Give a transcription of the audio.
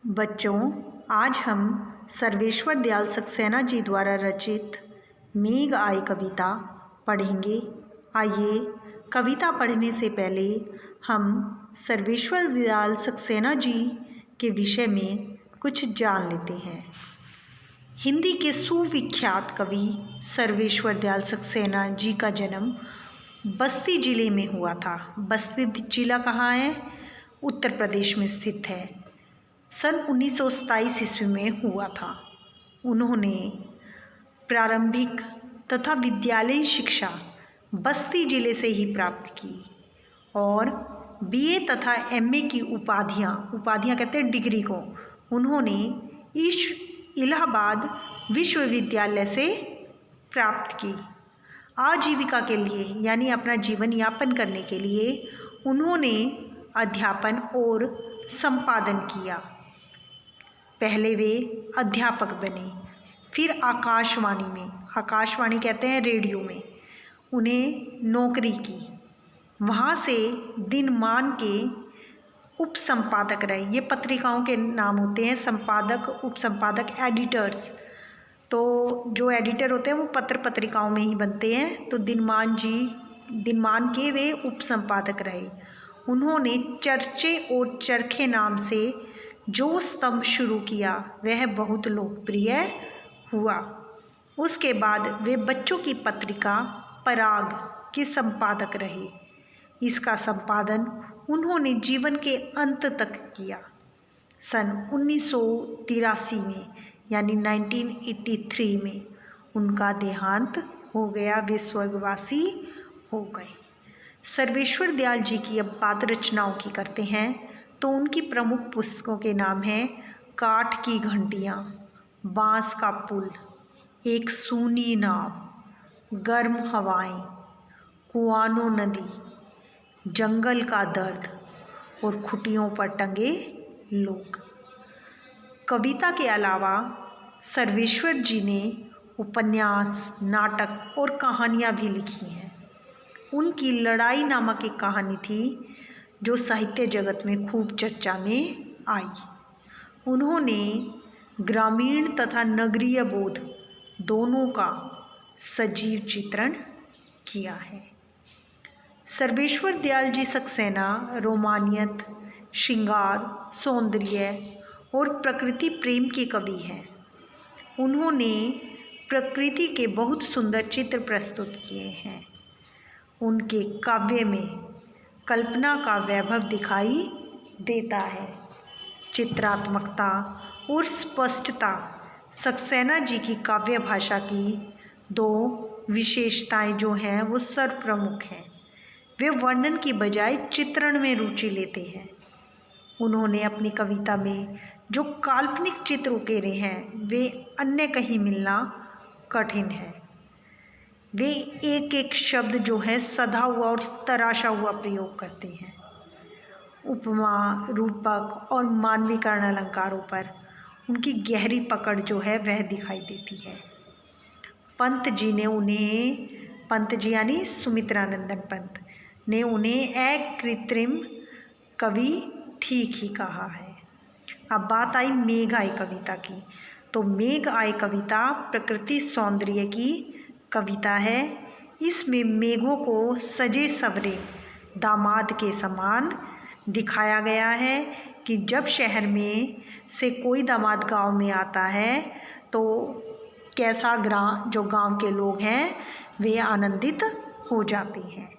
बच्चों, आज हम सर्वेश्वर दयाल सक्सेना जी द्वारा रचित मेघ आए कविता पढ़ेंगे। आइए, कविता पढ़ने से पहले हम सर्वेश्वर दयाल सक्सेना जी के विषय में कुछ जान लेते हैं। हिंदी के सुविख्यात कवि सर्वेश्वर दयाल सक्सेना जी का जन्म बस्ती जिले में हुआ था। बस्ती जिला कहाँ है? उत्तर प्रदेश में स्थित है। सन 1927 ईस्वी में हुआ था। उन्होंने प्रारंभिक तथा विद्यालयी शिक्षा बस्ती जिले से ही प्राप्त की और बीए तथा एमए की उपाधियाँ कहते हैं डिग्री को, उन्होंने इलाहाबाद विश्वविद्यालय से प्राप्त की। आजीविका के लिए यानी अपना जीवन यापन करने के लिए उन्होंने अध्यापन और संपादन किया। पहले वे अध्यापक बने, फिर आकाशवाणी कहते हैं रेडियो में उन्हें नौकरी की। वहाँ से दिनमान के उप संपादक रहे। ये पत्रिकाओं के नाम होते हैं, संपादक, उप संपादक, एडिटर्स। तो जो एडिटर होते हैं वो पत्र पत्रिकाओं में ही बनते हैं। तो दिनमान के वे उप संपादक रहे। उन्होंने चर्चे और चरखे नाम से जो स्तंभ शुरू किया वह बहुत लोकप्रिय हुआ। उसके बाद वे बच्चों की पत्रिका पराग के संपादक रहे। इसका संपादन उन्होंने जीवन के अंत तक किया। सन 1983 में यानी 1983 में उनका देहांत हो गया, वे स्वर्गवासी हो गए। सर्वेश्वर दयाल जी की अब बात रचनाओं की करते हैं तो उनकी प्रमुख पुस्तकों के नाम हैं काठ की घंटियाँ, बांस का पुल, एक सूनी नाव, गर्म हवाएं, कुआनो नदी, जंगल का दर्द और खुटियों पर टंगे लोग। कविता के अलावा सर्वेश्वर जी ने उपन्यास, नाटक और कहानियाँ भी लिखी हैं। उनकी लड़ाई नामक एक कहानी थी जो साहित्य जगत में खूब चर्चा में आई। उन्होंने ग्रामीण तथा नगरीय बोध दोनों का सजीव चित्रण किया है। सर्वेश्वर दयाल जी सक्सेना रोमानियत, श्रृंगार, सौंदर्य और प्रकृति प्रेम के कवि हैं। उन्होंने प्रकृति के बहुत सुंदर चित्र प्रस्तुत किए हैं। उनके काव्य में कल्पना का वैभव दिखाई देता है। चित्रात्मकता और स्पष्टता सक्सेना जी की काव्य भाषा की दो विशेषताएं जो हैं वो सर्वप्रमुख हैं। वे वर्णन की बजाय चित्रण में रुचि लेते हैं। उन्होंने अपनी कविता में जो काल्पनिक चित्र उकेरे हैं वे अन्य कहीं मिलना कठिन है। वे एक एक शब्द जो है सधा हुआ और तराशा हुआ प्रयोग करते हैं। उपमा, रूपक और मानवीकरण अलंकारों पर उनकी गहरी पकड़ जो है वह दिखाई देती है। पंत जी यानी सुमित्रानंदन पंत ने उन्हें अकृत्रिम कवि ठीक ही कहा है। अब बात आई मेघ आए कविता की। तो मेघ आए कविता प्रकृति सौंदर्य की कविता है। इसमें मेघों को सजे सवरे दामाद के समान दिखाया गया है कि जब शहर में से कोई दामाद गांव में आता है तो कैसा जो गांव के लोग हैं वे आनंदित हो जाते हैं।